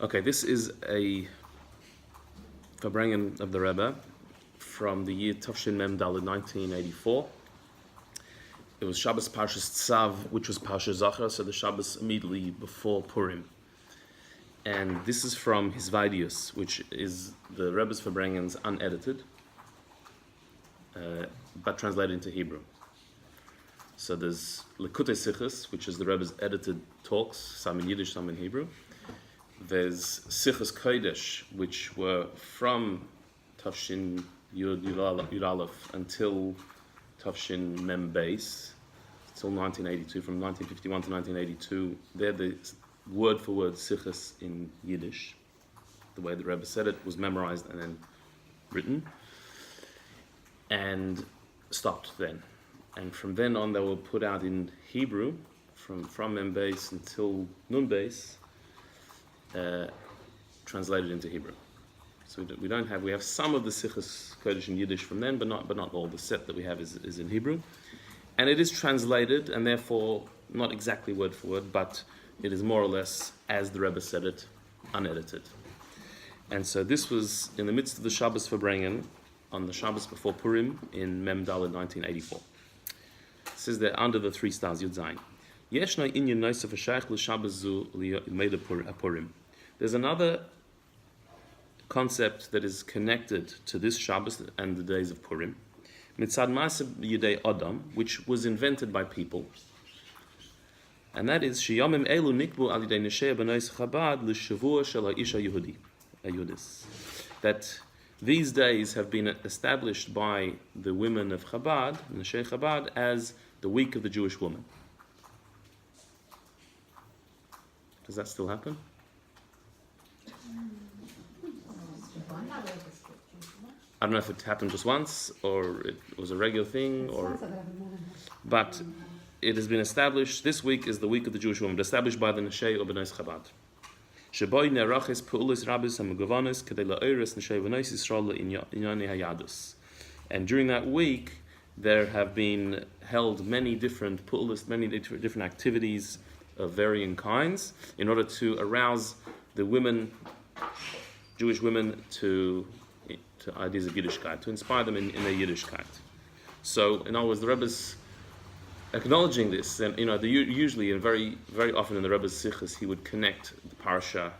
Okay, this is a Farbrengen of the Rebbe from the year Tafshin Mem Daled 1984. It was Shabbos Parshas Tzav, which was Parshas Zachar, so the Shabbos immediately before Purim. And this is from his Vidius, which is the Rebbe's Farbrengens unedited, but translated into Hebrew. So there's Lekutei Sichos, which is the Rebbe's edited talks, some in Yiddish, some in Hebrew. There's Sichos Kodesh, which were from Tafshin Yud Aleph until Tafshin Mem Beis, till 1982, from 1951 to 1982. They're the word-for-word Sichos in Yiddish. The way the Rebbe said it was memorized and then written, and stopped then. And from then on, they were put out in Hebrew, from Mem Beis until Nun Beis, translated into Hebrew. So we have some of the Sichos Kodesh in Yiddish from then, but not all. The set that we have is in Hebrew, and it is translated, and therefore not exactly word for word, but it is more or less as the Rebbe said it, unedited. And so this was in the midst of the Shabbos Farbrengen on the Shabbos before Purim in Mem Daled 1984. It says there under the 3 stars Yud Zayin. Yeshna inyan noisef hashayach l'Shabbos zu l'meida Purim. There's another concept that is connected to this Shabbos and the days of Purim, mitzad ma'aseh yidei Adam, which was invented by people, and that is sheyamim elu nikbu al yidei neshei b'nois Chabad l'shavua shel ha'isha Yehudis. That these days have been established by the women of Chabad, neshei Chabad, as the week of the Jewish woman. Does that still happen? I don't know if it happened just once, or it was a regular thing, but it has been established. This week is the week of the Jewish woman, established by the Neshei or B'nai Chabad. Sheboi ne'arachis pu'ulis rabbis ha'megavanis kedei la'oris Neshei v'nais Yisrael inyani hayadus. And during that week, there have been held many different pu'ulis, many different activities of varying kinds, in order to arouse the women, Jewish women, to ideas of Yiddishkeit, to inspire them in their Yiddishkeit. So, in other words, the Rebbe's acknowledging this, and usually and very, very often in the Rebbe's Sichos, he would connect the parsha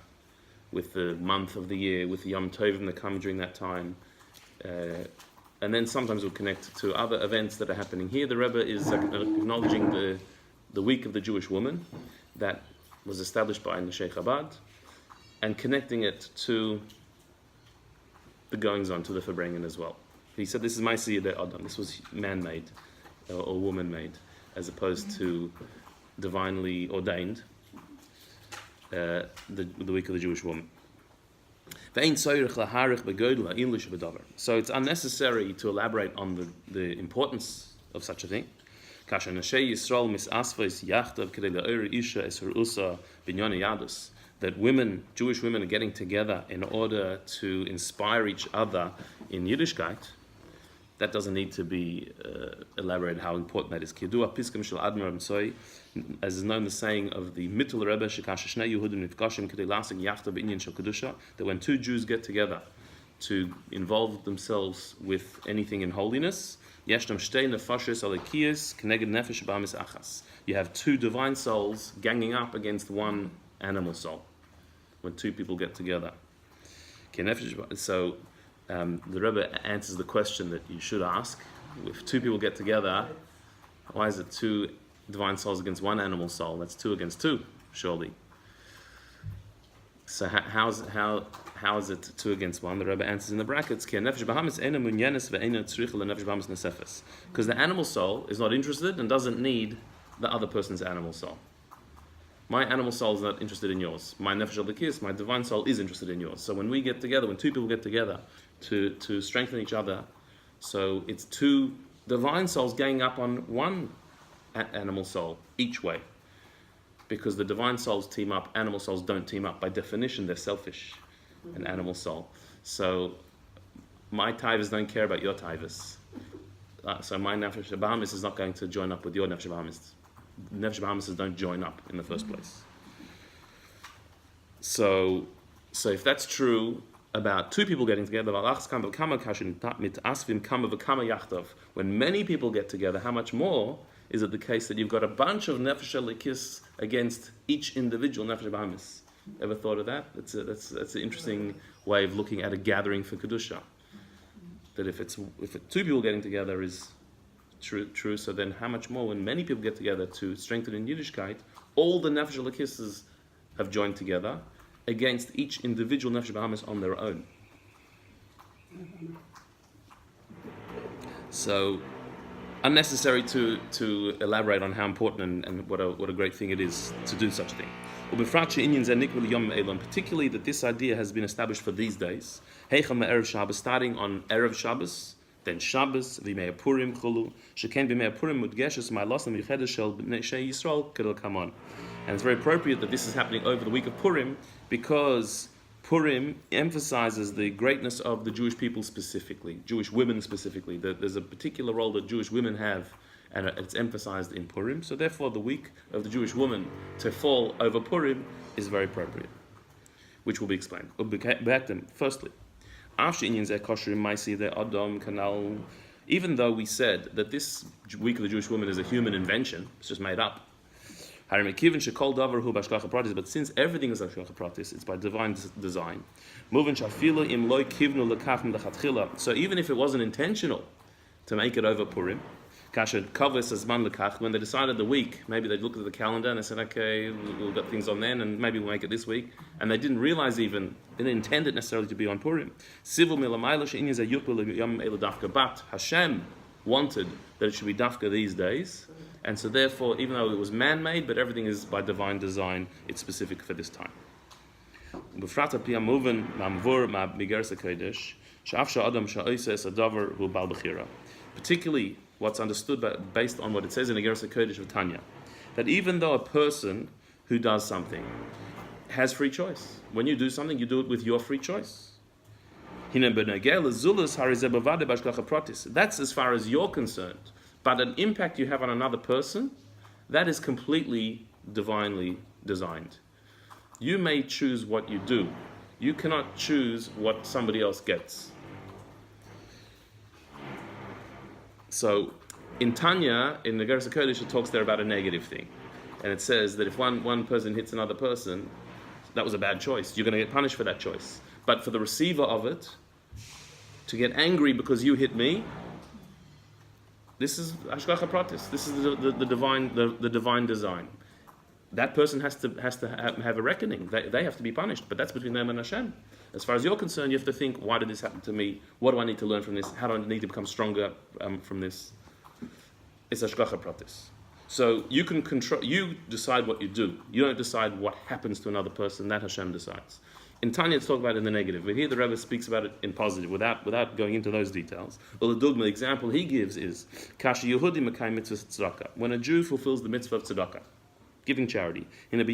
with the month of the year, with the Yom Tovim that come during that time, and then sometimes would connect to other events that are happening here. The Rebbe is acknowledging the week of the Jewish woman that was established by Neshei Chabad, and connecting it to the goings-on, to the Farbrengen as well. He said this is Ma'aseh Yidei Adam. This was man-made or woman-made, as opposed to divinely ordained, the week of the Jewish woman. So it's unnecessary to elaborate on the importance of such a thing. That women, Jewish women, are getting together in order to inspire each other in Yiddishkeit. That doesn't need to be elaborated how important that is. As is known the saying of the Mittel Rebbe, that when two Jews get together to involve themselves with anything in holiness, you have two divine souls ganging up against one animal soul. When two people get together. So the Rebbe answers the question that you should ask. If two people get together, why is it two divine souls against one animal soul? That's two against two, surely. So how is it two against one? The Rebbe answers in the brackets, because the animal soul is not interested and doesn't need the other person's animal soul. My animal soul is not interested in yours. My nefesh alakis, my divine soul, is interested in yours. So when we get together, when two people get together to strengthen each other, so it's two divine souls ganging up on one animal soul each way. Because the divine souls team up, animal souls don't team up. By definition, they're selfish, an animal soul. So my tivus don't care about your tivus. So my nefesh bahamis is not going to join up with your nefesh bahamis. Nefesh bahamis don't join up in the first place. So So if that's true about two people getting together, when many people get together, how much more is it the case that you've got a bunch of nefesh elikis against each individual nefesh bahamis? Ever thought of that? That's an interesting way of looking at a gathering for kedusha. That if two people getting together is true, so then how much more when many people get together to strengthen in Yiddishkeit, all the nefesh elikis have joined together against each individual nefesh bahamis on their own. So, unnecessary to elaborate on how important and what a great thing it is to do such a thing. Particularly that this idea has been established for these days. Starting on Erev Shabbos, then Shabbos, V'mei Purim Chulu, Sheken B'mei Purim Mudgeshes Ma'alasim Yichedes Shel Bnei Yisrael Kedel Kamon. And it's very appropriate that this is happening over the week of Purim because Purim emphasizes the greatness of the Jewish people specifically, Jewish women specifically. There's a particular role that Jewish women have, and it's emphasized in Purim. So therefore, the week of the Jewish woman to fall over Purim is very appropriate, which will be explained. Firstly, even though we said that this week of the Jewish woman is a human invention, it's just made up. But since everything is hashgacha pratis, it's by divine design. So even if it wasn't intentional to make it over Purim, when they decided the week, maybe they looked at the calendar and they said, okay, we've got things on then, and maybe we'll make it this week. And they didn't realize they didn't intend it necessarily to be on Purim. But Hashem wanted that it should be dafka these days. And so therefore, even though it was man-made, but everything is by divine design, it's specific for this time. Particularly, what's understood based on what it says in the Igeres HaKodesh of Tanya, that even though a person who does something has free choice, when you do something, you do it with your free choice. That's as far as you're concerned. But an impact you have on another person, that is completely divinely designed. You may choose what you do. You cannot choose what somebody else gets. So, in Tanya, in the Igeres HaKodesh, it talks there about a negative thing. And it says that if one person hits another person, that was a bad choice. You're going to get punished for that choice. But for the receiver of it, to get angry because you hit me, this is hashgacha pratis. This is the divine design. That person has to have a reckoning. They have to be punished, but that's between them and Hashem. As far as you're concerned, you have to think, why did this happen to me? What do I need to learn from this? How do I need to become stronger from this? It's hashgacha pratis. So you can control. You decide what you do. You don't decide what happens to another person. That Hashem decides. In Tanya, it's talked about in the negative, but here the Rebbe speaks about it in positive, without going into those details. Well, the example he gives is Kasha Yehudi Mekayim Mitzvah Tzedakah. When a Jew fulfills the mitzvah of tzedakah, giving charity, so the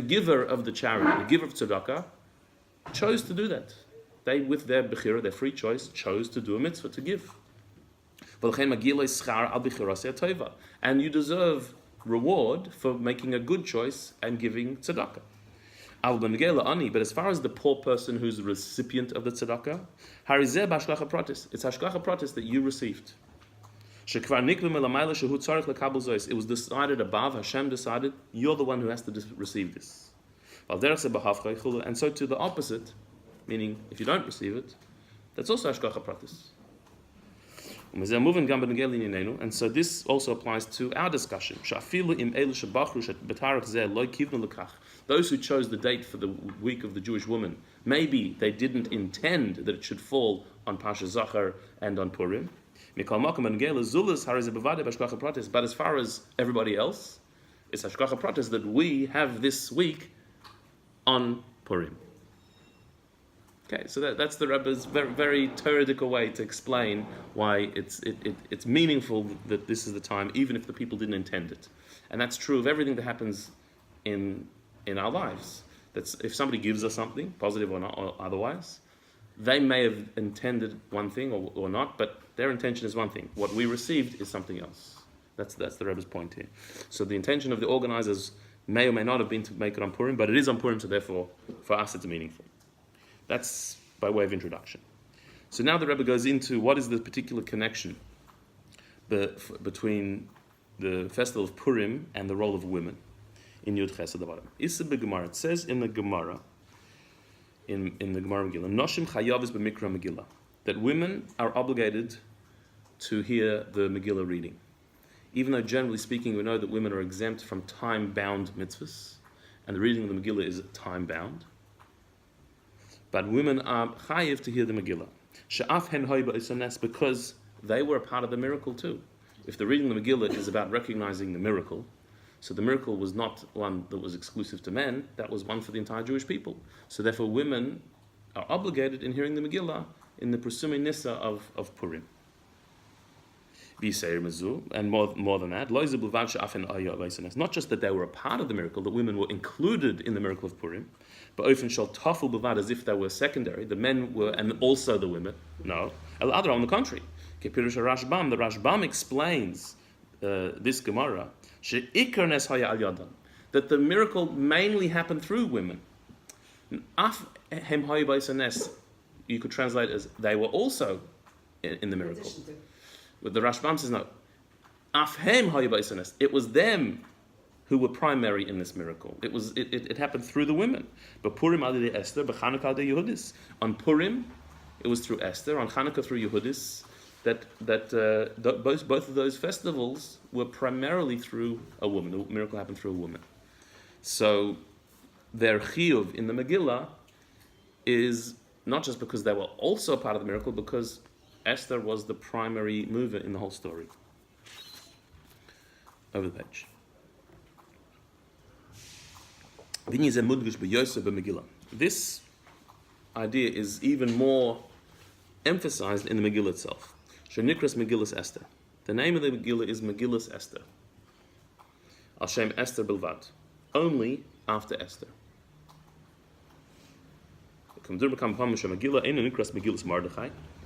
giver of the charity, the giver of tzedakah, chose to do that. They, with their bechira, their free choice, chose to do a mitzvah to give. And you deserve reward for making a good choice and giving tzedakah. But as far as the poor person who's the recipient of the tzedakah, it's hashgacha pratis that you received. It was decided above, Hashem decided, you're the one who has to receive this. And so to the opposite, meaning if you don't receive it, that's also hashgacha pratis. And so this also applies to our discussion. Those who chose the date for the week of the Jewish woman, maybe they didn't intend that it should fall on Pasha Zachar and on Purim. But as far as everybody else, it's hashgacha pratis that we have this week on Purim. Okay, so that's the Rebbe's very, very theoretical way to explain why it's meaningful that this is the time, even if the people didn't intend it. And that's true of everything that happens in our lives. That's if somebody gives us something, positive or not, or otherwise, they may have intended one thing or not, but their intention is one thing. What we received is something else. That's the Rebbe's point here. So the intention of the organizers may or may not have been to make it on Purim, but it is on Purim, so therefore, for us, it's meaningful. That's by way of introduction. So now the Rebbe goes into what is the particular connection between the festival of Purim and the role of women in Yud Ches at the bottom. Issa b'Gemara, it says in the Gemara, in the Gemara Megillah, Noshim chayavis b'mikra Megillah, that women are obligated to hear the Megillah reading. Even though generally speaking we know that women are exempt from time-bound mitzvahs, and the reading of the Megillah is time-bound, but women are chayiv to hear the Megillah. She'af hen hoy ba'is, because they were a part of the miracle too. If the reading of the Megillah is about recognizing the miracle, so the miracle was not one that was exclusive to men, that was one for the entire Jewish people. So therefore women are obligated in hearing the Megillah in the Presumei Nissa of Purim. And more than that, not just that they were a part of the miracle, that women were included in the miracle of Purim, but often shall tafel b'vad, as if they were secondary, the men were, and also the women. No, other on the contrary. The Rashbam explains this Gemara that the miracle mainly happened through women. You could translate as they were also in the miracle. But the Rashbam says no. It was them who were primary in this miracle. It happened through the women. But Purim al Esther, b'Chanukah de Yehudis. On Purim, it was through Esther. On Chanukah through Yehudis. Both of those festivals were primarily through a woman. The miracle happened through a woman. So their chiyuv in the Megillah is not just because they were also part of the miracle, because Esther was the primary mover in the whole story. Over the page. This idea is even more emphasized in the Megillah itself. Shenikras Megillas Esther. The name of the Megillah is Megillas Esther. Al Shem Esther Bilvad. Only after Esther.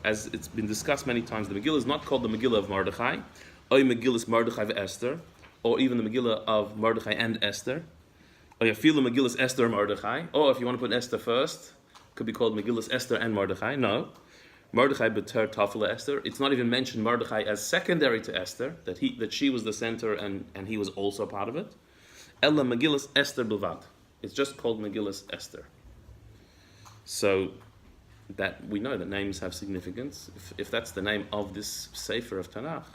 As it's been discussed many times, the Megillah is not called the Megillah of Mordechai, or Megillas Mordechai Esther, or even the Megillah of Mordechai and Esther, or Yafilu Megillas Esther Mordechai, or if you want to put Esther first, it could be called Megillas Esther and Mordechai. No. Mordechai beter tafel Esther. It's not even mentioned Mordechai as secondary to Esther, that she was the center and he was also part of it. Ella Megillas Esther Bilvad. It's just called Megillas Esther. So that we know that names have significance. If that's the name of this Sefer of Tanakh,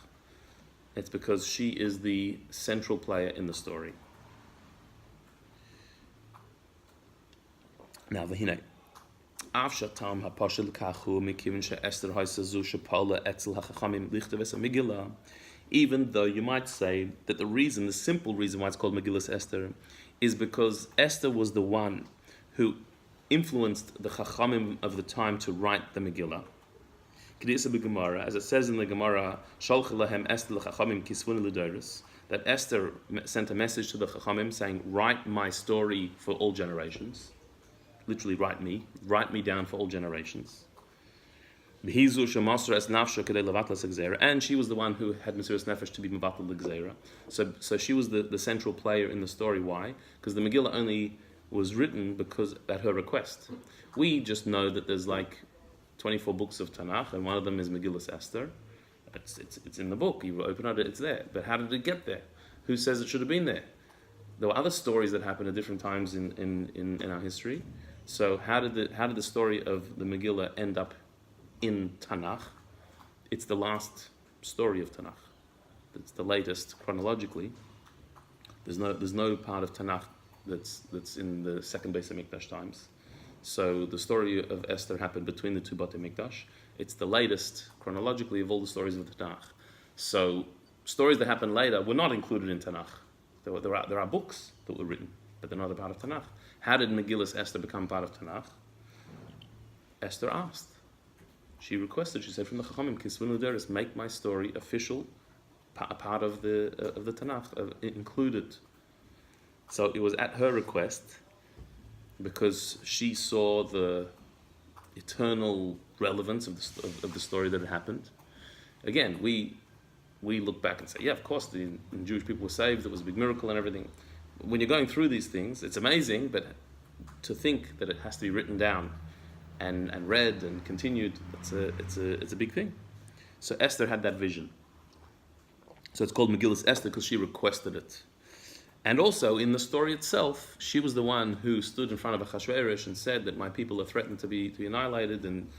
it's because she is the central player in the story. Now, v'hinei. Even though you might say that the simple reason why it's called Megillas Esther, is because Esther was the one who influenced the Chachamim of the time to write the Megillah. As it says in the Gemara, that Esther sent a message to the Chachamim saying, write my story for all generations. Literally, write me down for all generations. And she was the one who had Mesiras Nefesh to be Mevatel L'Gzeira. So she was the central player in the story. Why? Because the Megillah only was written because at her request. We just know that there's like 24 books of Tanakh, and one of them is Megillas Esther. It's in the book. You open it, it's there. But how did it get there? Who says it should have been there? There were other stories that happened at different times in our history. So how did the story of the Megillah end up in Tanakh? It's the last story of Tanakh. It's the latest chronologically. There's no part of Tanakh that's in the second Beis HaMikdash times. So the story of Esther happened between the two Beit HaMikdash. It's the latest chronologically of all the stories of the Tanakh. So stories that happened later were not included in Tanakh. There are books that were written, but they're not a part of Tanakh. How did Megillas Esther become part of Tanakh? Esther asked. She requested. She said from the Chachamim, Kisvin L'Deres, make my story official, a part of the Tanakh, included. So it was at her request, because she saw the eternal relevance of the story that had happened. Again, we look back and say, yeah, of course, the Jewish people were saved. It was a big miracle and everything. when you're going through these things, it's amazing, but to think that it has to be written down and read and continued, it's a big thing. So Esther had that vision. So it's called Megillus Esther because she requested it. And also in the story itself, she was the one who stood in front of Achashverosh and said that my people are threatened to be annihilated, and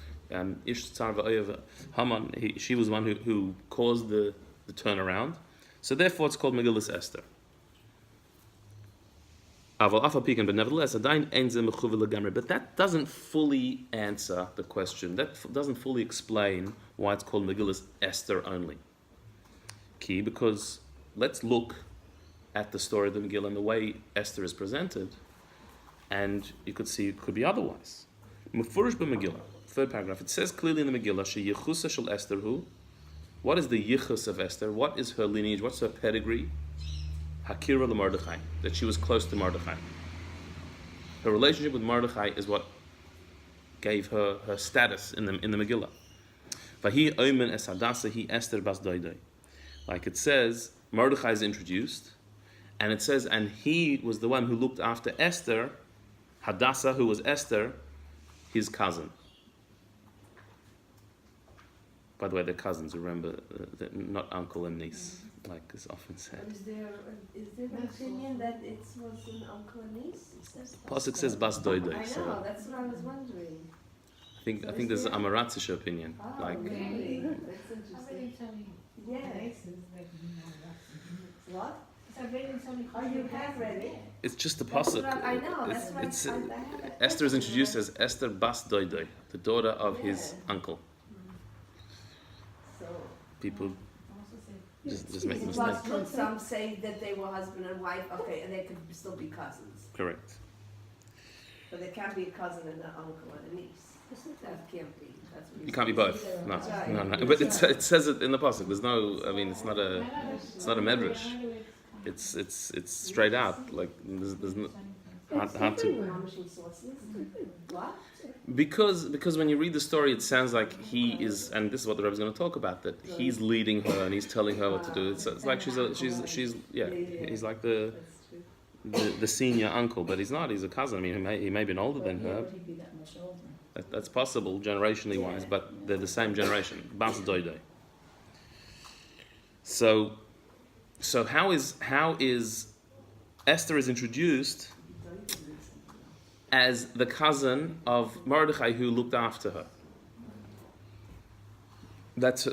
Ish Tzar V'Oyev Haman, she was the one who caused the turnaround. So therefore it's called Megillus Esther. But nevertheless, but that doesn't fully answer the question. That doesn't fully explain why it's called Megillus Esther only. Key, because let's look at the story of the Megillah and the way Esther is presented, and you could see it could be otherwise. Mefurish b'Megillah, third paragraph, it says clearly in the Megillah, sheyichusa shel Esther hu. What is the yichus of Esther? What is her lineage? What's her pedigree? Hakira Mordechai, that she was close to Mordechai. Her relationship with Mordechai is what gave her status in the Megillah. Vahi omen es Hadassah hi Esther bas Doidoi. Like it says, Mordechai is introduced, and it says, and he was the one who looked after Esther, Hadassah, who was Esther, his cousin. By the way, they're cousins, remember, they're not uncle and niece, like is often said. Is there an opinion that it was an uncle and niece? Pasuk says Bas Doidoi. I know, So that's what I was wondering. I think there's an Amaratzish opinion. Oh, like really? That's interesting. Yeah. What? Oh, you have read it? it's just the That's pasuk. what I know, that's what It's, I have it. Esther is introduced as Esther Bas Doidoi, the daughter of his uncle. So, People just make it's mistakes. possible. Some say that they were husband and wife, okay, and they could still be cousins. Correct. But they can't be a cousin and an uncle and a niece. That can't be. That's what You can't be both. No, Right. no. But it says it in the pasuk. There's no. I mean, it's not a medrash. It's straight out. Like there's no hard to. What? Because when you read the story, it sounds like he is, and this is what the Rebbe is going to talk about. That he's leading her and he's telling her what to do. It's like she's he's like the senior uncle, but he's not. He's a cousin. I mean, he may have been older than her. That's possible, generationally wise, but they're the same generation. Bas Doidoi. So how is Esther is introduced as the cousin of Mordechai who looked after her? That's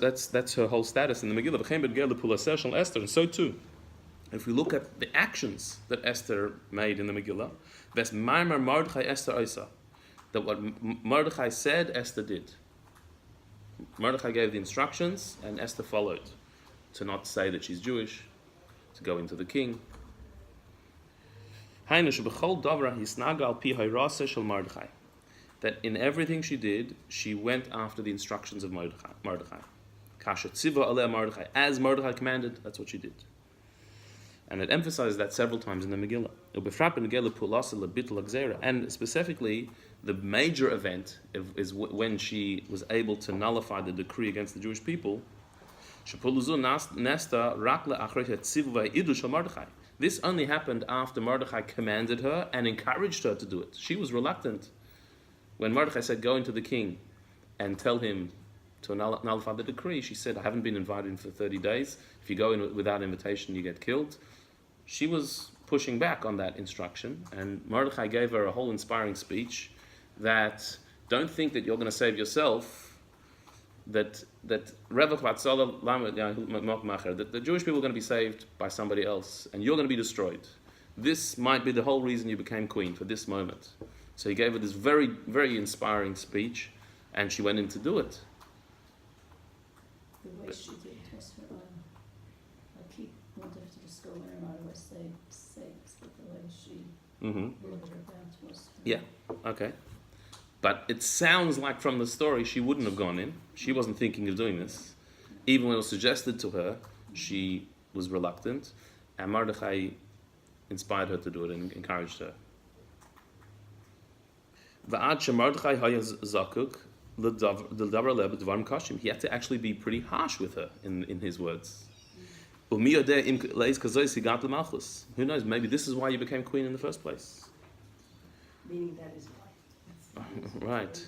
her whole status in the Megillah. Esther, and so too, if we look at the actions that Esther made in the Megillah, that's Maimar Mordechai Esther Isa. That what Mordechai said, Esther did. Mordechai gave the instructions, and Esther followed. To not say that she's Jewish, to go into the king. That in everything she did, she went after the instructions of Mordechai. As Mordechai commanded, that's what she did. And it emphasizes that several times in the Megillah. And specifically, the major event is when she was able to nullify the decree against the Jewish people. This only happened after Mordechai commanded her and encouraged her to do it. She was reluctant. When Mordechai said, go into the king and tell him to nullify the decree, she said, I haven't been invited in for 30 days. If you go in without invitation, you get killed. She was pushing back on that instruction, and Mordechai gave her a whole inspiring speech that don't think that you're going to save yourself, that the Jewish people are going to be saved by somebody else, and you're going to be destroyed. This might be the whole reason you became queen, for this moment. So he gave her this very, very inspiring speech, and she went in to do it. The way she did it was keep wanted to just go in and out of her sakes, but the way she brought her down was. Yeah, okay. But it sounds like from the story she wouldn't have gone in. She wasn't thinking of doing this. Even when it was suggested to her, she was reluctant, and Mordechai inspired her to do it and encouraged her. He had to actually be pretty harsh with her in his words. Who knows? Maybe this is why you became queen in the first place. Meaning that is why. Right.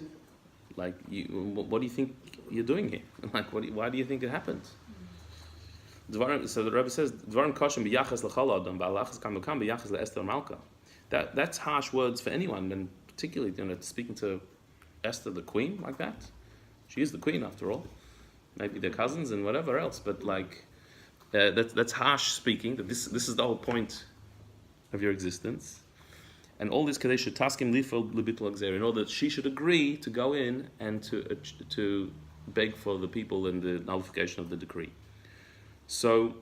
Like, what do you think you're doing here? Like, why do you think it happened? So the Rebbe says, that's harsh words for anyone, and particularly, speaking to Esther, the queen, like that. She is the queen, after all. Maybe they're cousins and whatever else, but that's harsh speaking. That this is the whole point of your existence, and all this kadesh taskim lifol lebitul gzeira, in order that she should agree to go in and to beg for the people and the nullification of the decree. So,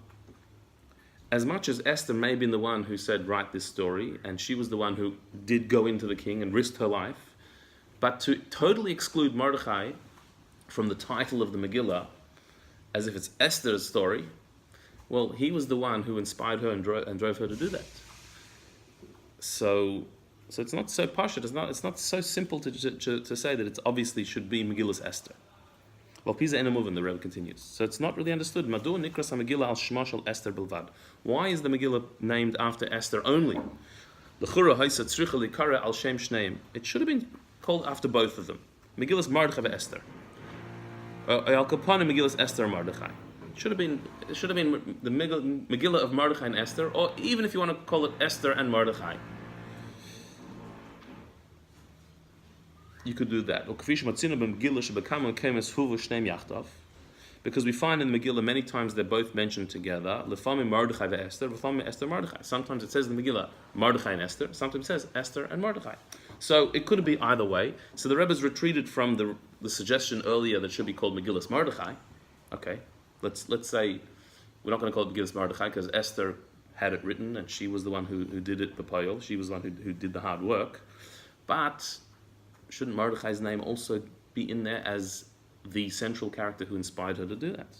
as much as Esther may have been the one who said, write this story, and she was the one who did go into the king and risked her life, but to totally exclude Mordechai from the title of the Megillah, as if it's Esther's story, well, he was the one who inspired her and drove her to do that. So it's not so posh. It's not so simple to say that it obviously should be Megillah's Esther. Well, Pisa Enamovin, the Rebbe continues. So it's not really understood. Madu Nikras HaMegillah al Shema Shel Esther Bilvad. Why is the Megillah named after Esther only? L'chura Haisa Tzricha Likara al Shem Shneim. It should have been called after both of them. Megillah's Mordechai Esther. Al Kapana Megillah's Esther Mordechai. It should have been the Megillah of Mordechai and Esther, or even if you want to call it Esther and Mordechai. You could do that. Because we find in the Megillah many times they're both mentioned together. Sometimes it says in the Megillah Mordechai and Esther. Sometimes it says Esther and Mordechai. So it could be either way. So the Rebbe's retreated from the suggestion earlier that it should be called Megillah's Mordechai. Okay, let's say we're not going to call it Megillah's Mordechai because Esther had it written and she was the one who did it, B'poyol. She was the one who did the hard work. But shouldn't Mordechai's name also be in there as the central character who inspired her to do that?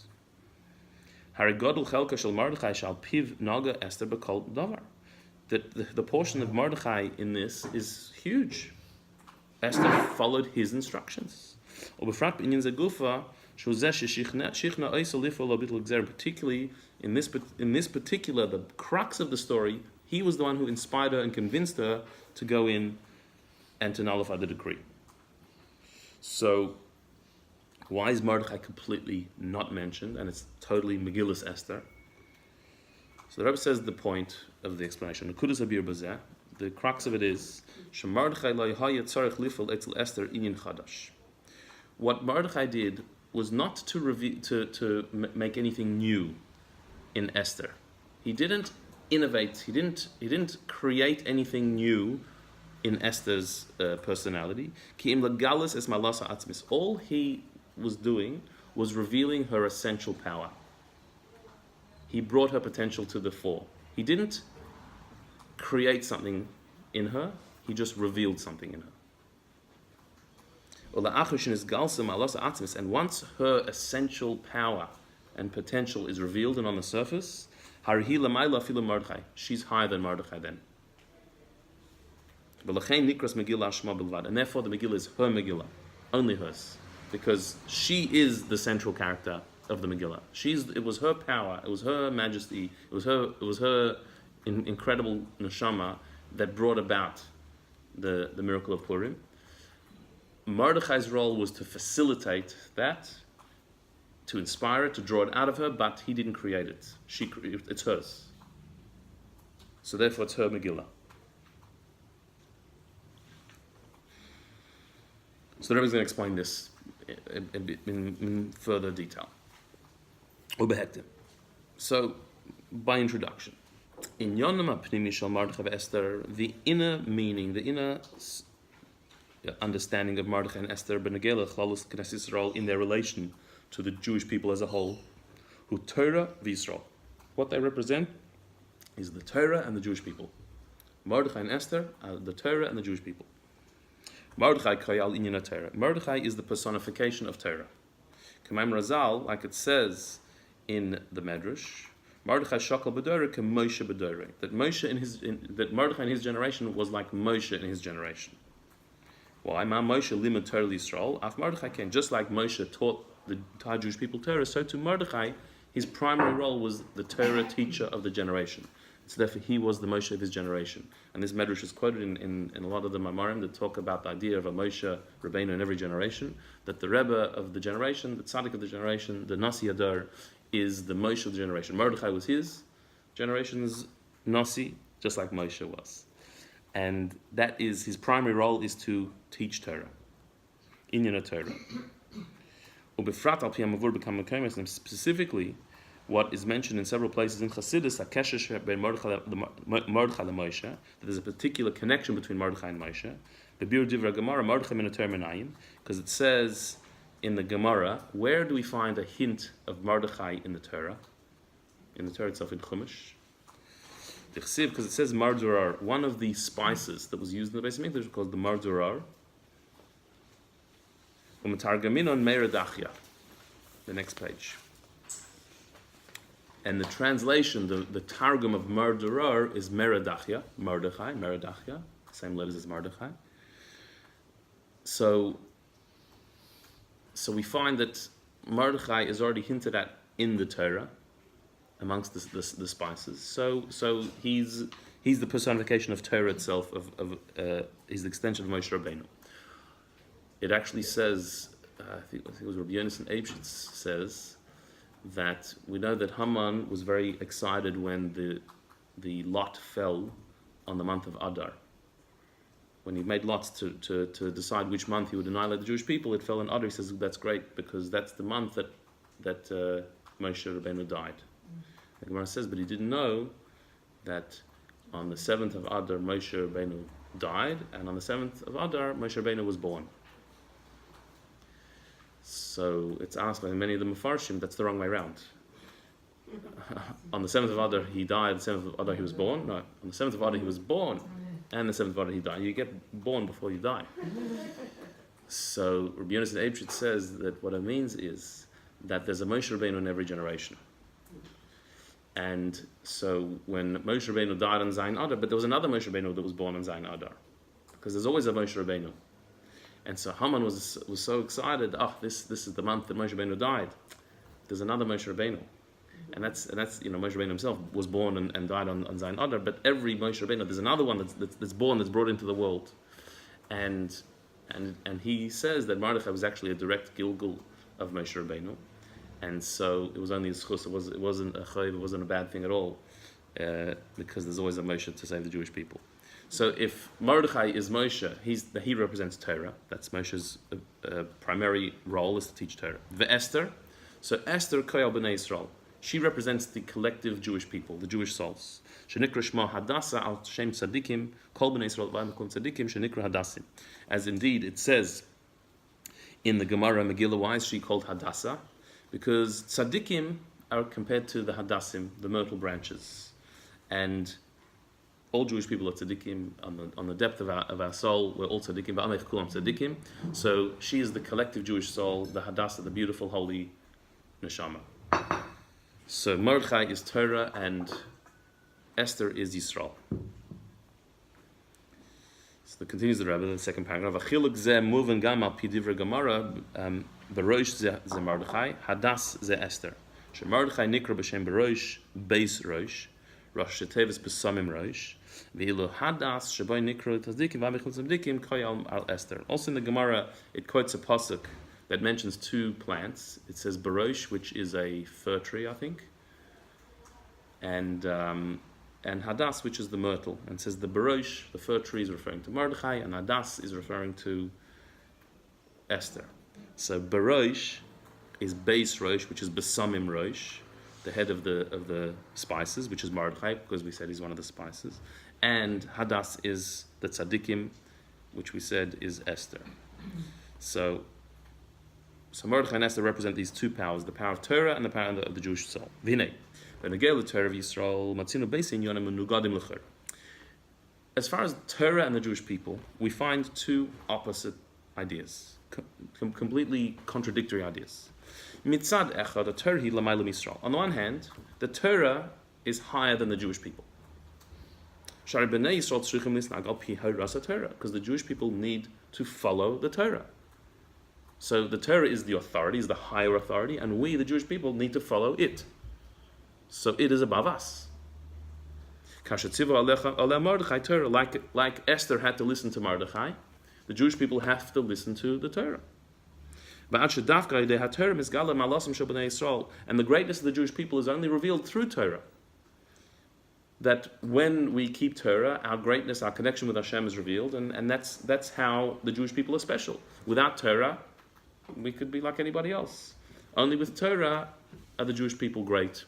The portion of Mordechai in this is huge. Esther followed his instructions. Particularly in this particular, the crux of the story, he was the one who inspired her and convinced her to go in and to nullify the decree. So, why is Mordechai completely not mentioned, and it's totally Megillah's Esther? So the Rebbe says the point of the explanation. The crux of it is what Mordechai did was not to make anything new in Esther. He didn't innovate. He didn't create anything new in Esther's personality. All he was doing was revealing her essential power. He brought her potential to the fore. He didn't create something in her, he just revealed something in her. And once her essential power and potential is revealed and on the surface, she's higher than Mordechai then. And therefore the Megillah is her Megillah, only hers, because she is the central character of the Megillah. It was her power, it was her majesty, it was her incredible neshama that brought about the miracle of Purim. Mordechai's role was to facilitate that, to inspire it, to draw it out of her, but he didn't create it. It's hers. So therefore it's her Megillah. So the Rebbe is going to explain this in further detail. So, by introduction, in Yonam HaPnimi Shel Mordechai Esther, the inner meaning, the inner understanding of Mordechai and Esther, Benegela Chlalus Knesset Yisrael, in their relation to the Jewish people as a whole, who Torah v'Yisrael. What they represent is the Torah and the Jewish people. Mordechai and Esther are the Torah and the Jewish people. Mordechai is the personification of Torah. K'maim Razal, like it says in the Medrash, Mordechai shakal b'doreh ke Moshe b'doreh. That Mordechai in his generation was like Moshe in his generation. Why? Ma Moshe limud Torah Yisrael. Af Mordechai came, just like Moshe taught the entire Jewish people Torah, so to Mordechai, His primary role was the Torah teacher of the generation. So therefore he was the Moshe of his generation. And this Medrash is quoted in a lot of the Mamarim that talk about the idea of a Moshe Rabbeinu in every generation, that the Rebbe of the generation, the Tzaddik of the generation, the Nasi Adar, is the Moshe of the generation. Mordechai was his generation's Nasi, just like Moshe was. And that is, his primary role is to teach Torah. Inyan Torah. Ubefrat al pi hamavur b'kam mekomes, and specifically, what is mentioned in several places in Chassidus, HaKesher ben Mordechai Moshe, that there's a particular connection between Mordechai and Moshe. Bebir Divra Gemara, Mordechai min Torah menayim, because it says in the Gemara, where do we find a hint of Mordechai in the Torah? In the Torah itself, in Chumash. Because it says mardurar, one of the spices that was used in the Beis Hamikdash was called the mardurar. U'metargaminon meiradachya. The next page. And the translation, the targum of mardurar is meradachya, Meradachya, same letters as Mordechai. So we find that Mordechai is already hinted at in the Torah, amongst the spices. So he's the personification of Torah itself. He's the extension of Moshe Rabbeinu. It actually says, I think it was Rabbi Yonasan Eibshitz says that we know that Haman was very excited when the lot fell on the month of Adar. When he made lots to decide which month he would annihilate the Jewish people, it fell in Adar. He says that's great because that's the month that Moshe Rabbeinu died. The Gemara says, but he didn't know that on the 7th of Adar, Moshe Rabbeinu died, and on the 7th of Adar, Moshe Rabbeinu was born. So it's asked by many of the Mefarshim, that's the wrong way around. On the 7th of Adar, he died, the 7th of Adar, he was born. No, on the 7th of Adar, he was born, and the 7th of Adar, he died. You get born before you die. So Rabbi Yonasan Eibshitz says that what it means is that there's a Moshe Rabbeinu in every generation. And so when Moshe Rabbeinu died on Zayin Adar, but there was another Moshe Rabbeinu that was born on Zayin Adar, because there's always a Moshe Rabbeinu. And so Haman was so excited. This is the month that Moshe Rabbeinu died. There's another Moshe Rabbeinu, and that's Moshe Rabbeinu himself was born and died on Zayin Adar. But every Moshe Rabbeinu, there's another one that's born, that's brought into the world, and he says that Mordechai was actually a direct Gilgul of Moshe Rabbeinu. And so it was only a schus, it wasn't a chayv, it wasn't a bad thing at all, because there's always a Moshe to save the Jewish people. So if Mordechai is Moshe, he represents Torah. That's Moshe's primary role, is to teach Torah. Esther, so Esther koyal b'nei Yisrael, she represents the collective Jewish people, the Jewish souls. Shenikra shma Hadassah al shem tzadikim, kol b'nei Yisrael v'ayim tzadikim shenikra Hadassim. As indeed it says in the Gemara Megillah, why is she called Hadassah? Because tzaddikim are compared to the hadassim, the myrtle branches, and all Jewish people are tzaddikim on the depth of our soul. We're all tzaddikim, but amech kulam tzaddikim. So she is the collective Jewish soul, the hadassah, the beautiful holy neshama. So Mordechai is Torah and Esther is Yisrael. So it continues the Rebbe, the second paragraph. Achiluk zeh muven gam al pi divrei Gemara. Berosh ze Mordechai, Hadas ze Esther. She Mordechai nikra b'shem Berosh, Beis Rosh, Rosh Shetevis b'samim Rosh, v'ilu Hadas sheboy nikra tzadikim v'amichim tzadikim koyal al Esther. Also in the Gemara, it quotes a pasuk that mentions two plants. It says Berosh, which is a fir tree, I think, and Hadas, which is the myrtle. And it says the Berosh, the fir tree, is referring to Mordechai, and Hadas is referring to Esther. So Berosh is Beis Rosh, which is Besamim Rosh, the head of the spices, which is Mordechai, because we said he's one of the spices. And Hadas is the Tzadikim, which we said is Esther. So Mordechai and Esther represent these two powers, the power of Torah and the power of the Jewish soul. V'hinei, v'negel the Torah of Yisrael, matzinu beisin yonim unugadim l'cher. As far as Torah and the Jewish people, we find two opposite ideas. Completely contradictory ideas. Mitzad echad, the Torah hi l'mayla Yisrael. On the one hand, the Torah is higher than the Jewish people. Shari b'nei Yisrael tzrichim lisnag al pi ha'rasa Torah, because the Jewish people need to follow the Torah. So the Torah is the authority, is the higher authority, and we, the Jewish people, need to follow it. So it is above us. Like Esther had to listen to Mordechai, the Jewish people have to listen to the Torah. And the greatness of the Jewish people is only revealed through Torah. That when we keep Torah, our greatness, our connection with Hashem is revealed, and that's how the Jewish people are special. Without Torah, we could be like anybody else. Only with Torah are the Jewish people great.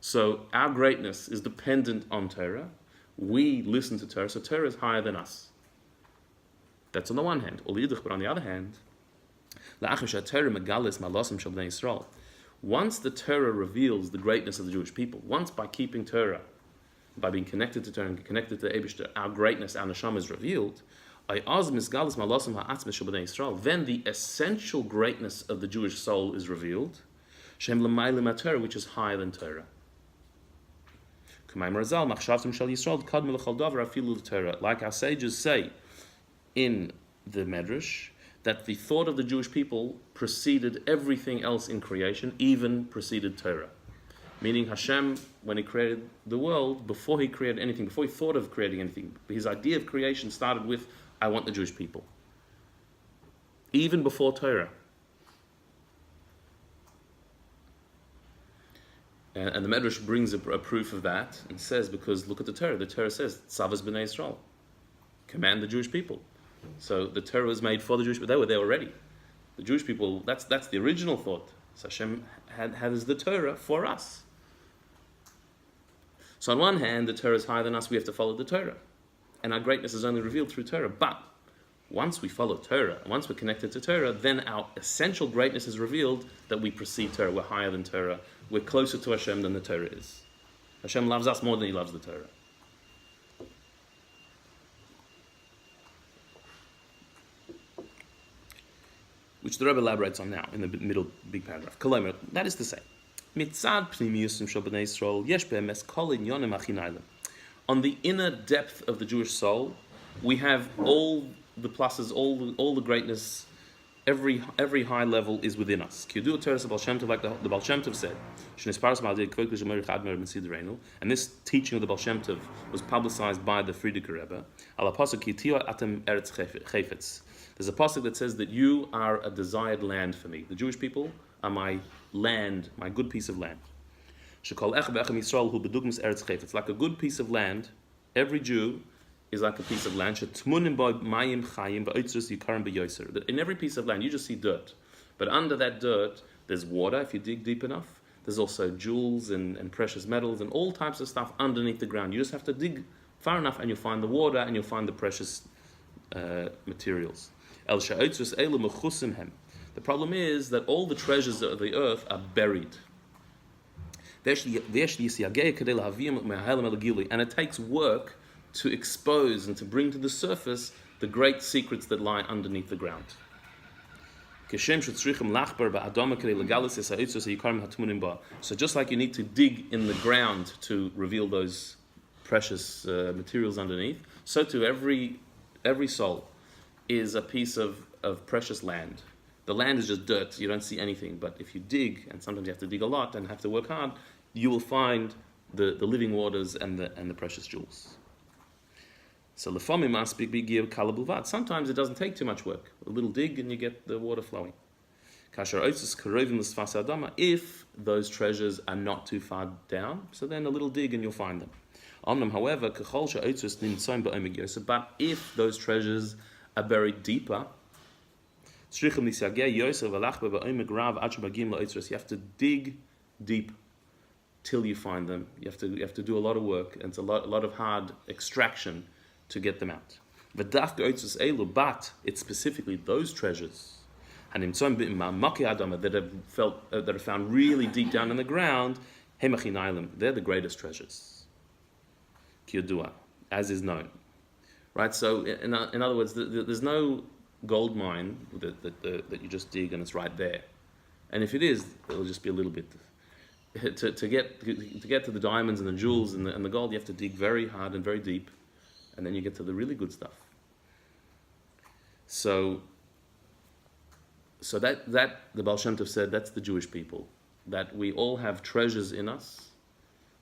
So our greatness is dependent on Torah. We listen to Torah, so Torah is higher than us. That's on the one hand. But on the other hand, once the Torah reveals the greatness of the Jewish people, once by keeping Torah, by being connected to Torah and connected to the Eibishter, our greatness, our neshama is revealed, then the essential greatness of the Jewish soul is revealed, which is higher than Torah. Like our sages say in the Medrash, that the thought of the Jewish people preceded everything else in creation, even preceded Torah. Meaning Hashem, when He created the world, before He created anything, before He thought of creating anything, His idea of creation started with, I want the Jewish people. Even before Torah. And the Medrash brings a proof of that and says, because look at the Torah. The Torah says, Tzavas b'nei Yisrael. Command the Jewish people. So the Torah was made for the Jewish people. They were there already. The Jewish people, that's the original thought. So Hashem has the Torah for us. So on one hand, the Torah is higher than us. We have to follow the Torah. And our greatness is only revealed through Torah. But once we follow Torah, once we're connected to Torah, then our essential greatness is revealed that we precede Torah. We're higher than Torah. We're closer to Hashem than the Torah is. Hashem loves us more than He loves the Torah. Which the Rebbe elaborates on now in the middle big paragraph. That is to say, on the inner depth of the Jewish soul, we have all the pluses, all the greatness, every high level is within us. Like the Baal Shem Tov said, and this teaching of the Baal Shem Tov was publicized by the Frierdiker Rebbe. There's a pasuk that says that you are a desired land for me. The Jewish people are my land, my good piece of land. It's like a good piece of land. Every Jew is like a piece of land. That in every piece of land you just see dirt. But under that dirt, there's water if you dig deep enough. There's also jewels and precious metals and all types of stuff underneath the ground. You just have to dig far enough and you'll find the water and you'll find the precious materials. The problem is that all the treasures of the earth are buried. And it takes work to expose and to bring to the surface the great secrets that lie underneath the ground. So just like you need to dig in the ground to reveal those precious materials underneath, so too every soul is a piece of precious land. The land is just dirt, you don't see anything, but if you dig, and sometimes you have to dig a lot and have to work hard, you will find the living waters and the precious jewels. So sometimes it doesn't take too much work. A little dig and you get the water flowing. If those treasures are not too far down, so then a little dig and you'll find them. However, but if those treasures are buried deeper, you have to dig deep till you find them. You have to do a lot of work, and it's a lot of hard extraction to get them out. But it's specifically those treasures that are found really deep down in the ground. They're the greatest treasures, as is known. Right, so in other words, there's no gold mine that you just dig and it's right there, and if it is, it'll just be a little bit. To get to the diamonds and the jewels and the gold, you have to dig very hard and very deep, and then you get to the really good stuff. So that the Baal Shem Tov said, that's the Jewish people, that we all have treasures in us,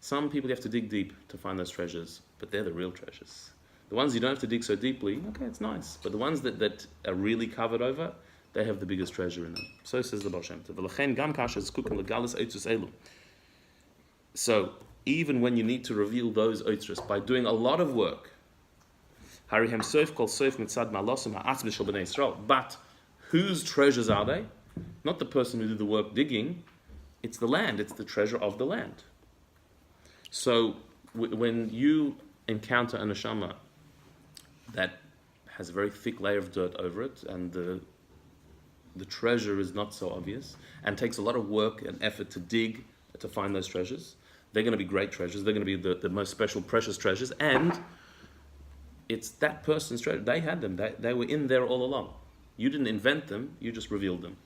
Some people you have to dig deep to find those treasures, but they're the real treasures. The ones you don't have to dig so deeply, okay, it's nice. But the ones that are really covered over, they have the biggest treasure in them. So says the Baal Shem Tov. So even when you need to reveal those oitzros by doing a lot of work, but whose treasures are they? Not the person who did the work digging, it's the land, it's the treasure of the land. So when you encounter a neshama that has a very thick layer of dirt over it, and the treasure is not so obvious, and takes a lot of work and effort to dig to find those treasures, they're going to be great treasures, they're going to be the most special, precious treasures, and it's that person's treasure. They had them, they were in there all along. You didn't invent them, you just revealed them.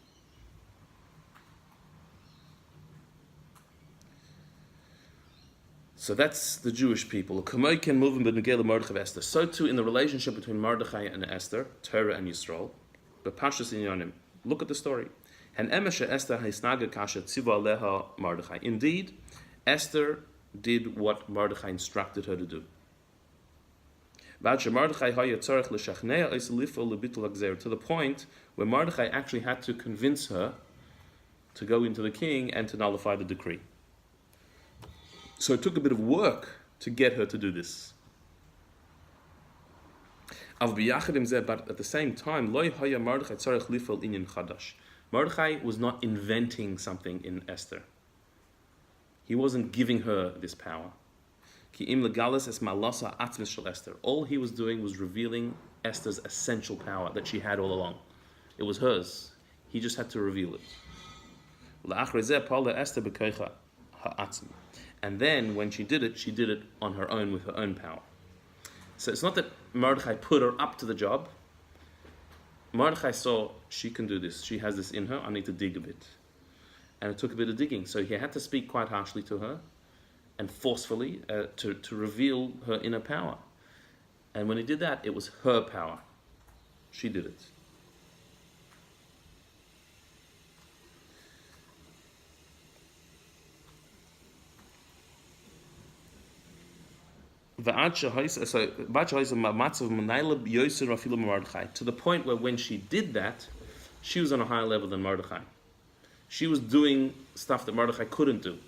So that's the Jewish people. So too in the relationship between Mordechai and Esther, Torah and Yisrael, but Pashas Inyanim. Look at the story. Indeed, Esther did what Mordechai instructed her to do. To the point where Mordechai actually had to convince her to go into the king and to nullify the decree. So it took a bit of work to get her to do this. But at the same time, Mordechai was not inventing something in Esther. He wasn't giving her this power. All he was doing was revealing Esther's essential power that she had all along. It was hers. He just had to reveal it. And then when she did it on her own with her own power. So it's not that Mordechai put her up to the job. Mordechai saw, she can do this. She has this in her. I need to dig a bit. And it took a bit of digging. So he had to speak quite harshly to her and forcefully to reveal her inner power. And when he did that, it was her power. She did it. To the point where when she did that, she was on a higher level than Mordechai. She was doing stuff that Mordechai couldn't do.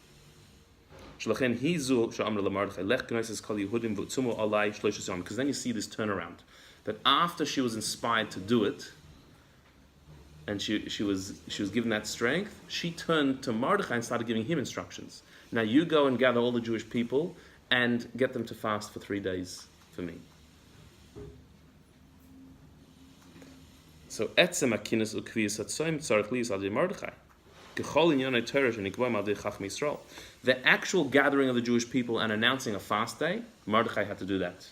Because then you see this turnaround. That after she was inspired to do it, and she was given that strength, she turned to Mordechai and started giving him instructions. Now you go and gather all the Jewish people and get them to fast for 3 days for me. So etzem akinas ukviyas hatzayim tzarich liyas al Mordechai. The actual gathering of the Jewish people and announcing a fast day, Mordechai had to do that.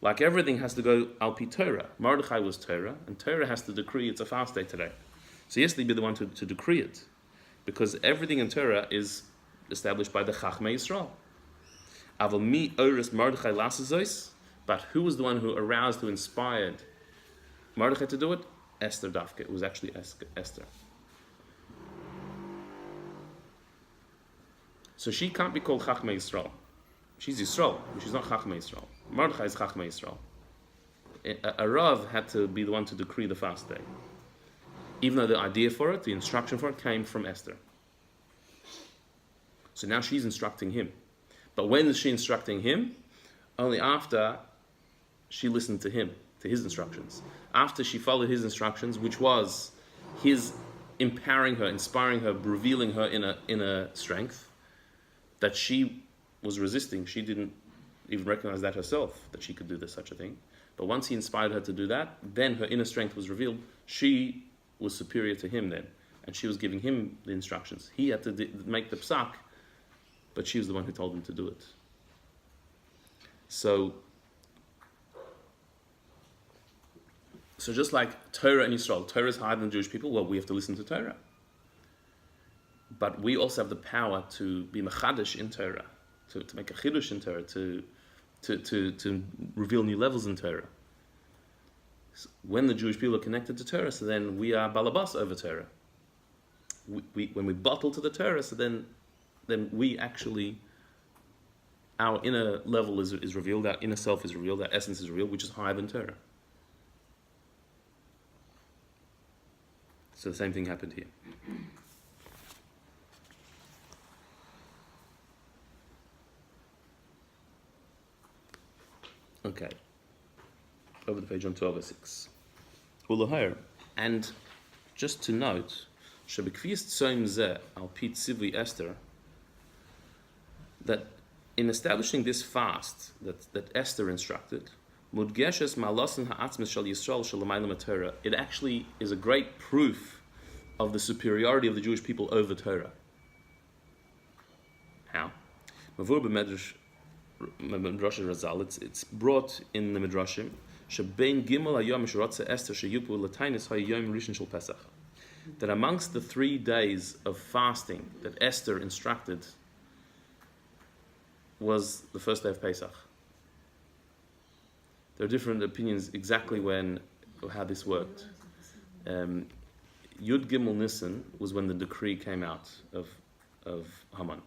Like everything has to go al pi Torah. Mordechai was Torah, and Torah has to decree it's a fast day today. So yes, they'd be the one to decree it, because everything in Torah is established by the Chachmei Yisrael. Aval mi oris Mordechai lasazois, but who was the one who aroused, who inspired Mordechai to do it? Esther Dafke. It was actually Esther. So she can't be called Chachmei Yisrael. She's Yisrael, but she's not Chachmei Yisrael. Mordechai is Chachmei Yisrael. A Rav had to be the one to decree the fast day, even though the idea for it, the instruction for it, came from Esther. So now she's instructing him. But when is she instructing him? Only after she listened to him, to his instructions. After she followed his instructions, which was his empowering her, inspiring her, revealing her inner strength, that she was resisting. She didn't even recognize that herself, that she could do such a thing. But once he inspired her to do that, then her inner strength was revealed. She was superior to him then, and she was giving him the instructions. He had to make the psak, but she was the one who told him to do it. So just like Torah and Yisrael, Torah is higher than Jewish people, well, we have to listen to Torah. But we also have the power to be mechadish in Torah, to make a chidush in Torah, to reveal new levels in Torah. So when the Jewish people are connected to Torah, so then we are balabas over Torah. When we bottle to the Torah, so then we actually our inner level is revealed, our inner self is revealed, our essence is revealed, which is higher than Torah. So the same thing happened here. Okay. Over the page on 1206. And just to note, Esther, that in establishing this fast that Esther instructed, it actually is a great proof of the superiority of the Jewish people over Torah. How? It's brought in the Midrashim that amongst the 3 days of fasting that Esther instructed was the first day of Pesach. There are different opinions exactly when or how this worked. Yud Gimel Nisan was when the decree came out of Haman.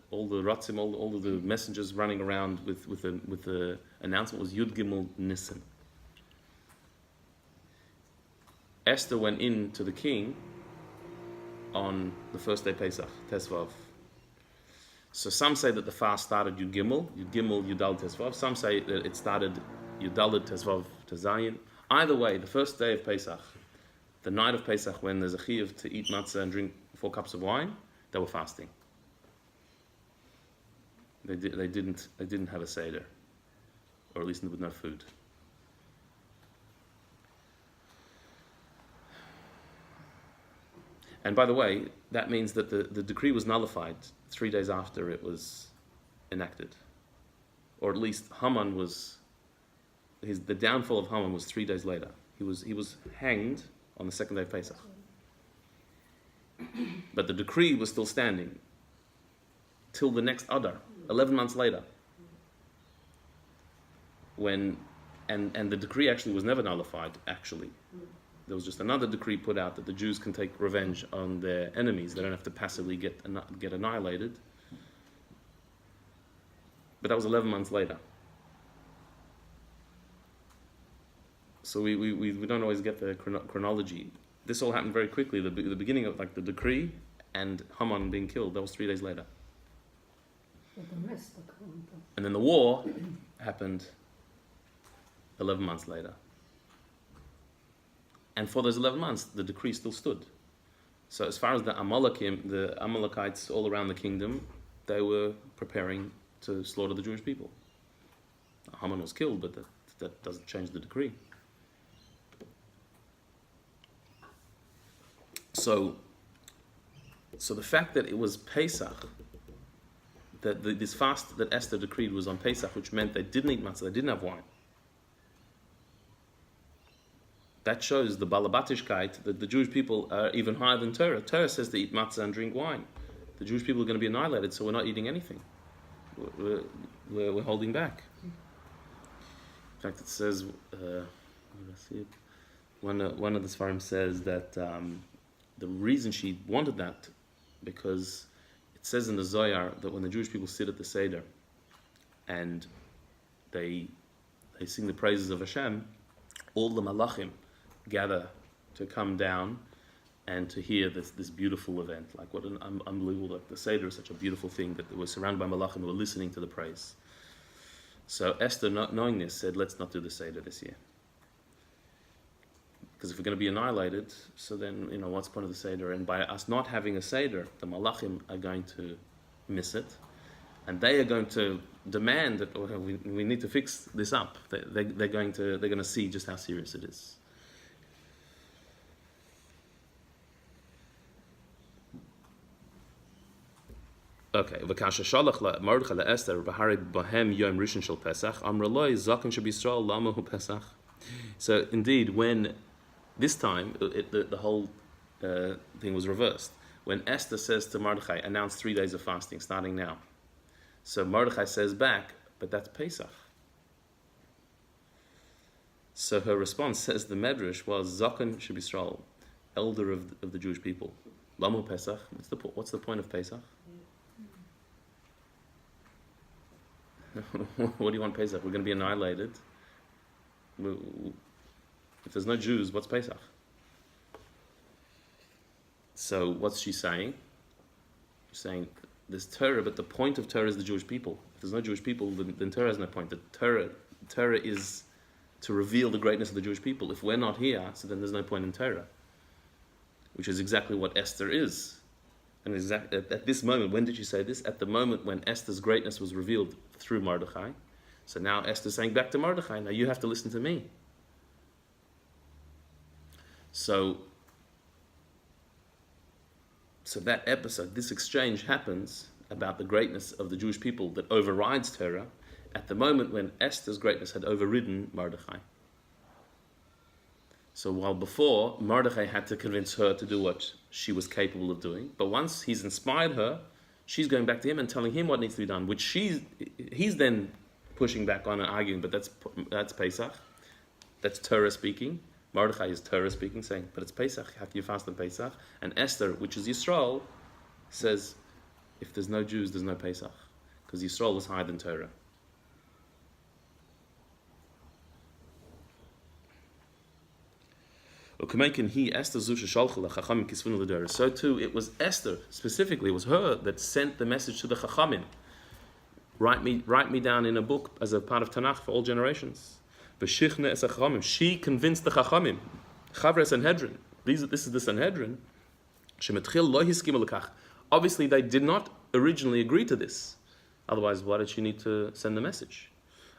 All the Ratzim, all of the messengers running around with the announcement was Yud Gimel Nisan. Esther went in to the king on the first day Pesach, Tesvav. So some say that the fast started Yud Gimel, Yudal Tesvav. Some say that it started Yudal Tesvav Tezayin. Either way, the first day of Pesach, the night of Pesach, when there's a chiyuv to eat matzah and drink 4 cups of wine, they were fasting. They didn't have a seder, or at least with no food. And by the way, that means that the decree was nullified 3 days after it was enacted, or at least the downfall of Haman was 3 days later. He was hanged on the second day of Pesach, but the decree was still standing till the next Adar, 11 months later. And the decree actually was never nullified. Actually, there was just another decree put out that the Jews can take revenge on their enemies. They don't have to passively get annihilated. But that was 11 months later. So we don't always get the chronology. This all happened very quickly. The beginning of the decree and Haman being killed, that was 3 days later. And then the war happened 11 months later. And for those 11 months, the decree still stood. So as far as the Amalekites all around the kingdom, they were preparing to slaughter the Jewish people. Haman was killed, but that doesn't change the decree. So the fact that it was Pesach, that this fast that Esther decreed was on Pesach, which meant they didn't eat matzah, they didn't have wine. That shows the Balabatishkeit, that the Jewish people are even higher than Torah. Torah says to eat matzah and drink wine. The Jewish people are going to be annihilated, so we're not eating anything. We're holding back. In fact, it says, one of the Sfarim says that the reason she wanted that, because it says in the Zohar that when the Jewish people sit at the Seder and they sing the praises of Hashem, all the Malachim gather to come down and to hear this beautiful event. Like, what an unbelievable, the Seder is such a beautiful thing that we're surrounded by Malachim who are listening to the praise. So Esther, not knowing this, said, let's not do the Seder this year. Because if we're going to be annihilated, so then, what's the point of the Seder? And by us not having a Seder, the Malachim are going to miss it. And they are going to demand that we need to fix this up. They're going to see just how serious it is. Okay. V'kasha shalach Mordechai leEsther b'harei bohem yom rishon shel Pesach amra lo zaken sheb'Yisrael lama hu Pesach. So indeed, when this time the whole thing was reversed. When Esther says to Mordechai, announce 3 days of fasting starting now. So Mordechai says back, but that's Pesach. So her response, says the Medrash, was Zaken Sheb'Yisrael, elder of the Jewish people. Lamu Pesach. What's the point of Pesach? What do you want Pesach? We're going to be annihilated. If there's no Jews, what's Pesach? So what's she saying? She's saying there's Torah, but the point of Torah is the Jewish people. If there's no Jewish people, then Torah has no point. The Torah is to reveal the greatness of the Jewish people. If we're not here, so then there's no point in Torah, which is exactly what Esther is. And at this moment, when did she say this? At the moment when Esther's greatness was revealed through Mordechai. So now Esther's saying back to Mordechai, now you have to listen to me. So that episode, this exchange happens about the greatness of the Jewish people that overrides Torah at the moment when Esther's greatness had overridden Mordechai. So while before, Mordechai had to convince her to do what she was capable of doing, but once he's inspired her, she's going back to him and telling him what needs to be done, which he's then pushing back on and arguing, but that's Pesach. That's Torah speaking. Mordechai is Torah speaking, saying, but it's Pesach, you fast on Pesach. And Esther, which is Yisrael, says, if there's no Jews, there's no Pesach. Because Yisrael was higher than Torah. So too, it was Esther, specifically, it was her that sent the message to the Chachamim. Write me down in a book as a part of Tanakh for all generations. She convinced the Chachamim, Chavre Sanhedrin. This is the Sanhedrin. Obviously, they did not originally agree to this. Otherwise, why did she need to send the message?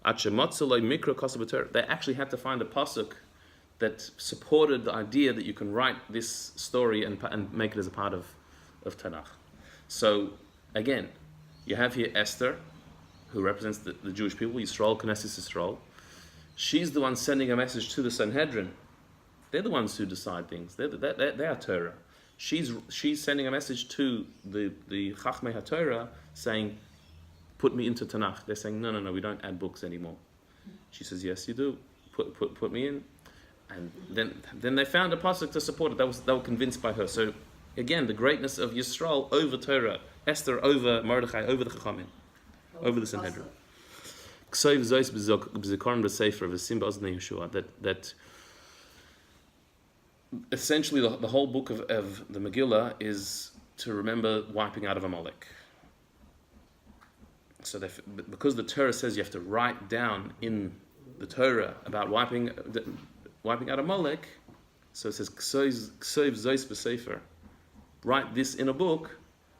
They actually had to find a pasuk that supported the idea that you can write this story and make it as a part of Tanakh. So, again, you have here Esther, who represents the Jewish people, Yisrael, Knesset Yisrael. She's the one sending a message to the Sanhedrin. They're the ones who decide things. They are Torah. She's sending a message to the Chachmei HaTorah saying, put me into Tanakh. They're saying, no, we don't add books anymore. She says, yes, you do. Put me in. And then they found a pasuk to support it. They were convinced by her. So again, the greatness of Yisrael over Torah, Esther over Mordechai, over the Chachamim, over the Sanhedrin. That essentially the whole book of the Megillah is to remember wiping out of Amalek. So because the Torah says you have to write down in the Torah about wiping out Amalek, so it says Ksoiv Zois B'Sefer. Write this in a book,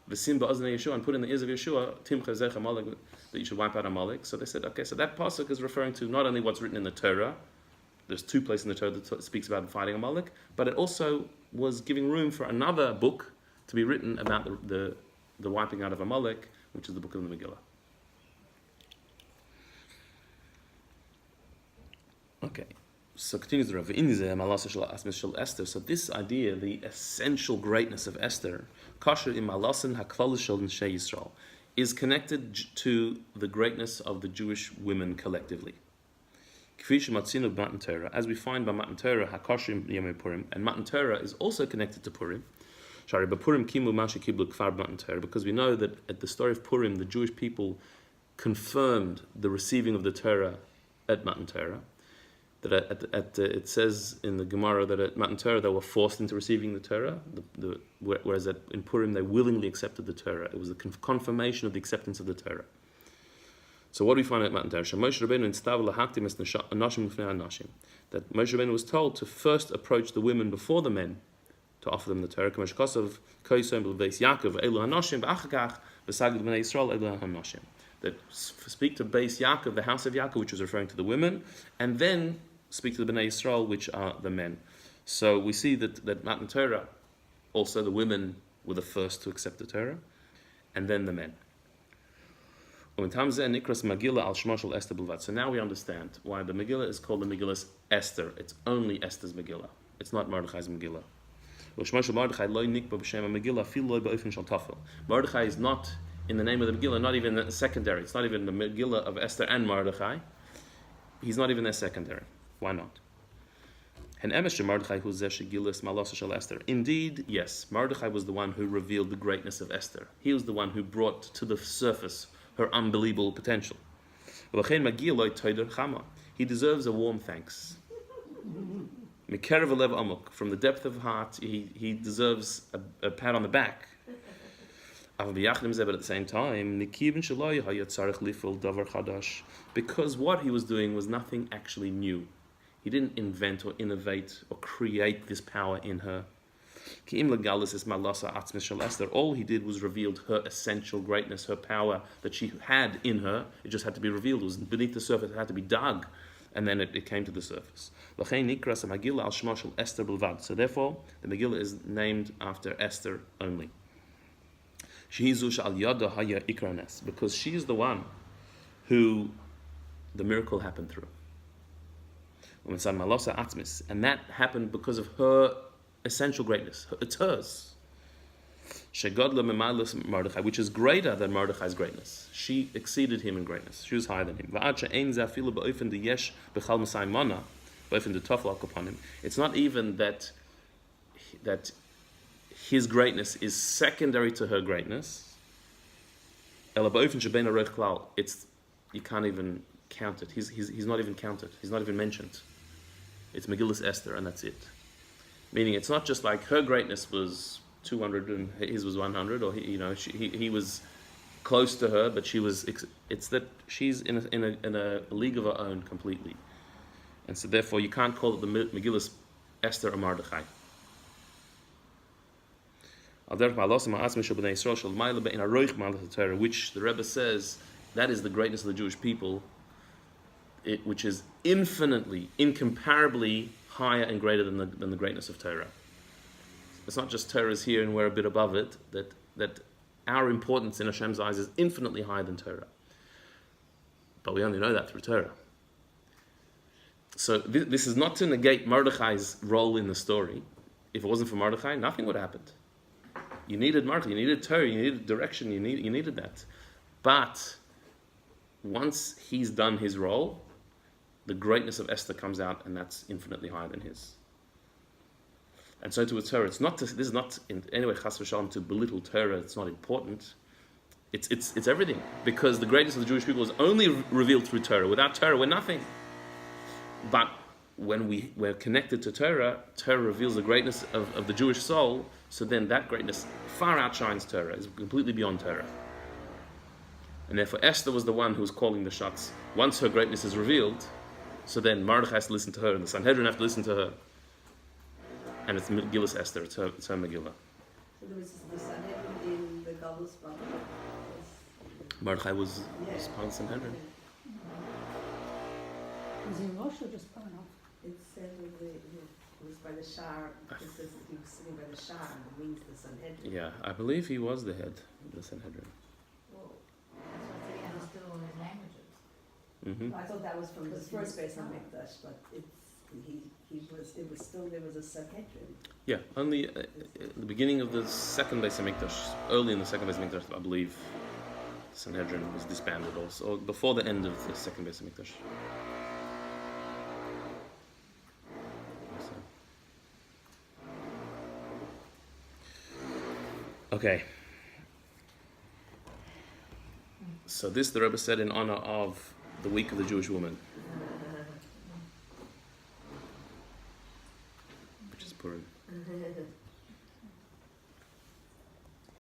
V'sim Ba'oznei Yeshua, and put in the ears of Yeshua, Tim Chazech Amalek, that you should wipe out Amalek. So they said, okay, so that pasuk is referring to not only what's written in the Torah. There's two places in the Torah that speaks about fighting Amalek, but it also was giving room for another book to be written about the wiping out of Amalek, which is the book of the Megillah. Okay, so continues the Rav. So this idea, the essential greatness of Esther, kasher im malasin haklalis shel neshei Yisrael, is connected to the greatness of the Jewish women collectively. As we find by Matan Torah, Hakashim Yemei Purim, and Matan Torah is also connected to Purim. Because we know that at the story of Purim, the Jewish people confirmed the receiving of the Torah at Matan Torah. That it says in the Gemara that at Matan Torah they were forced into receiving the Torah, whereas in Purim they willingly accepted the Torah. It was a confirmation of the acceptance of the Torah. So what do we find at Matan Torah? That Moshe Rabbeinu was told to first approach the women before the men to offer them the Torah. That speak to Beis Yaakov, the house of Yaakov, which was referring to the women, and then speak to the Bnei Yisrael, which are the men. So we see that Matan Torah, also the women were the first to accept the Torah, and then the men. So now we understand why the Megillah is called the Megillah Esther. It's only Esther's Megillah. It's not Mordechai's Megillah. Mordechai is not in the name of the Megillah, not even secondary. It's not even the Megillah of Esther and Mordechai. He's not even their secondary. Why not? Indeed, yes, Mordechai was the one who revealed the greatness of Esther. He was the one who brought to the surface her unbelievable potential. He deserves a warm thanks. From the depth of heart, he deserves a pat on the back. But at the same time, because what he was doing was nothing actually new. He didn't invent or innovate or create this power in her. All he did was revealed her essential greatness, her power that she had in her. It just had to be revealed. It was beneath the surface. It had to be dug, and then it came to the surface. So therefore, the Megillah is named after Esther only. Because she is the one who the miracle happened through. And that happened because of her essential greatness. It's hers. Which is greater than Mordechai's greatness. She exceeded him in greatness. She was higher than him. It's not even that his greatness is secondary to her greatness. It's, you can't even count it. He's not even counted. He's not even mentioned. It's Megillus Esther, and that's it. Meaning, it's not just like her greatness was 200 and his was 100, or he was close to her, but she was. It's that she's in a league of her own completely, and so therefore you can't call it the Megillus Esther or Mordechai. Which the Rebbe says that is the greatness of the Jewish people, which is infinitely, incomparably higher and greater than the greatness of Torah. It's not just Torah is here and we're a bit above it, that our importance in Hashem's eyes is infinitely higher than Torah. But we only know that through Torah. So this is not to negate Mordechai's role in the story. If it wasn't for Mordechai, nothing would have happened. You needed Mordechai, you needed Torah, you needed direction, you needed that. But once he's done his role, the greatness of Esther comes out, and that's infinitely higher than his. And so to Torah, this is not in any way chas v'shalom to belittle Torah. It's not important. It's everything, because the greatness of the Jewish people is only revealed through Torah. Without Torah, we're nothing. But when we're connected to Torah, Torah reveals the greatness of the Jewish soul. So then that greatness far outshines Torah. It's completely beyond Torah. And therefore Esther was the one who was calling the shots. Once her greatness is revealed, so then Mordechai has to listen to her, and the Sanhedrin have to listen to her. And it's Megillus Esther, it's her Megillah. So there was the Sanhedrin in the Galus Bible. Mordechai was part of the Sanhedrin. Was he Rosh or just Parnov? It said it was by the Shar, it says that he was sitting by the Shar, and it means the Sanhedrin. Yeah, I believe he was the head of the Sanhedrin. Well, that's what they understood all his languages. Mm-hmm. I thought that was from the first base on Mikdash, but there was a Sanhedrin. Yeah, only at the beginning of the second base of Mikdash, early in the second base of Mikdash, I believe Sanhedrin was disbanded also, or before the end of the second base of Mikdash. Okay. So this the Rebbe said in honor of the week of the Jewish woman.